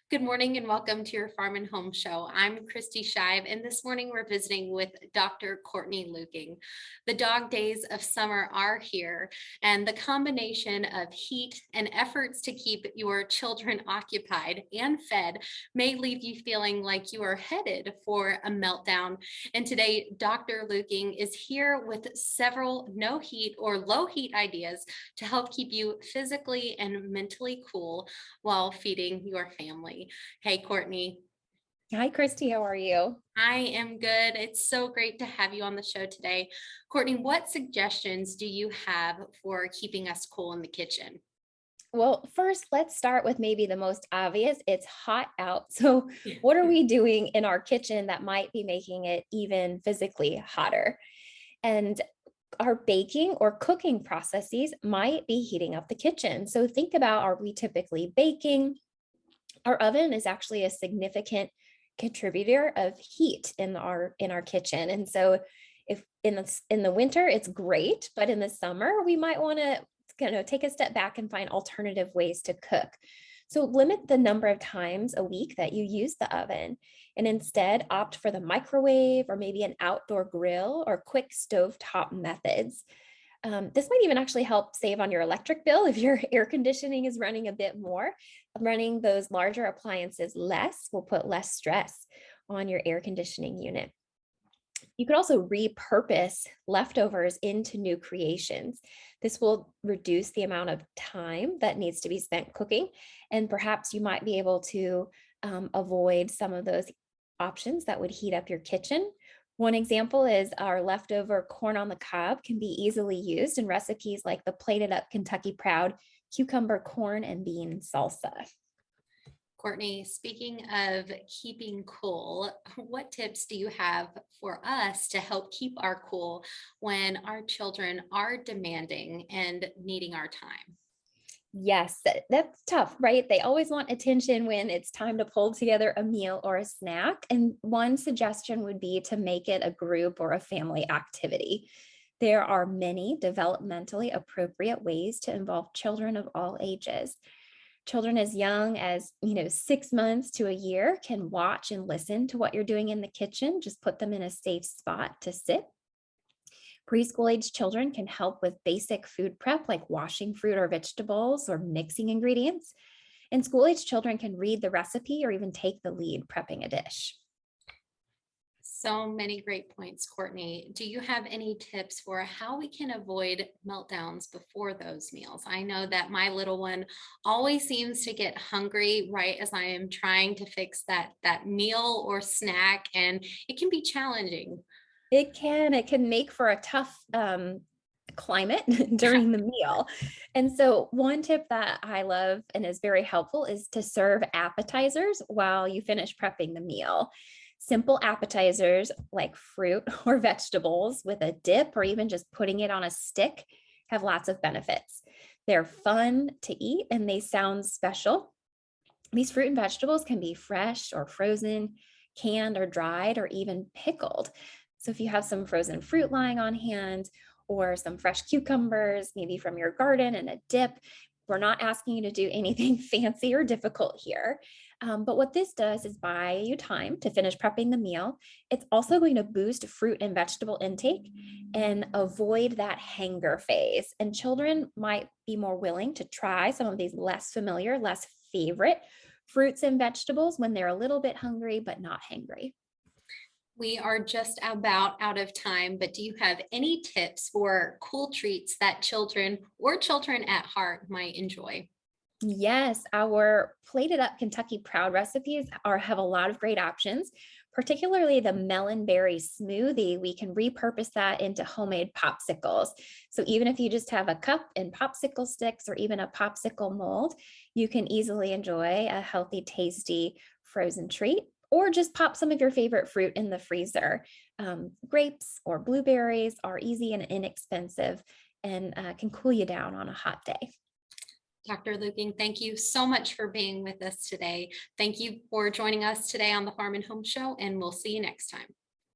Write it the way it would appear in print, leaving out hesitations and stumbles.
Good morning and welcome to your Farm and Home Show. I'm Kristi Shive, and this morning we're visiting with Dr. Courtney Luecking. The dog days of summer are here, and the combination of heat and efforts to keep your children occupied and fed may leave you feeling like you are headed for a meltdown. And today, Dr. Luecking is here with several no heat or low heat ideas to help keep you physically and mentally cool while feeding your family. Hey, Courtney. Hi, Kristi. How are you? I am good. It's so great to have you on the show today. Courtney, what suggestions do you have for keeping us cool in the kitchen? Well, first, let's start with maybe the most obvious. It's hot out. So, what are we doing in our kitchen that might be making it even physically hotter? And our baking or cooking processes might be heating up the kitchen. So, think about, are we typically baking? Our oven is actually a significant contributor of heat in our kitchen. And so if in the winter it's great, but in the summer we might want to take a step back and find alternative ways to cook. So limit the number of times a week that you use the oven and instead opt for the microwave or maybe an outdoor grill or quick stovetop methods. This might even actually help save on your electric bill if your air conditioning is running a bit more. Running those larger appliances less will put less stress on your air conditioning unit. You could also repurpose leftovers into new creations. This will reduce the amount of time that needs to be spent cooking, and perhaps you might be able to avoid some of those options that would heat up your kitchen. One example is our leftover corn on the cob can be easily used in recipes like the plated up Kentucky Proud cucumber, corn, and bean salsa. Courtney, speaking of keeping cool, what tips do you have for us to help keep our cool when our children are demanding and needing our time? Yes, that's tough, right? They always want attention when it's time to pull together a meal or a snack. And one suggestion would be to make it a group or a family activity. There are many developmentally appropriate ways to involve children of all ages. Children as young as, 6 months to a year can watch and listen to what you're doing in the kitchen. Just put them in a safe spot to sit. Preschool age children can help with basic food prep, like washing fruit or vegetables or mixing ingredients. And school age children can read the recipe or even take the lead prepping a dish. So many great points, Courtney. Do you have any tips for how we can avoid meltdowns before those meals? I know that my little one always seems to get hungry right as I am trying to fix that meal or snack, and it can be challenging. It can make for a tough climate during the meal. And so one tip that I love and is very helpful is to serve appetizers while you finish prepping the meal. Simple appetizers like fruit or vegetables with a dip or even just putting it on a stick have lots of benefits. They're fun to eat and they sound special. These fruit and vegetables can be fresh or frozen, canned or dried, or even pickled. So if you have some frozen fruit lying on hand or some fresh cucumbers, maybe from your garden and a dip, we're not asking you to do anything fancy or difficult here. But what this does is buy you time to finish prepping the meal. It's also going to boost fruit and vegetable intake and avoid that hanger phase. And children might be more willing to try some of these less familiar, less favorite fruits and vegetables when they're a little bit hungry, but not hangry. We are just about out of time, but do you have any tips for cool treats that children or children at heart might enjoy? Yes, our plated up Kentucky Proud recipes have a lot of great options, particularly the melon berry smoothie. We can repurpose that into homemade popsicles. So even if you just have a cup and popsicle sticks or even a popsicle mold, you can easily enjoy a healthy, tasty frozen treat. Or just pop some of your favorite fruit in the freezer. Grapes or blueberries are easy and inexpensive and can cool you down on a hot day. Dr. Luking, thank you so much for being with us today. Thank you for joining us today on the Farm and Home Show, and we'll see you next time.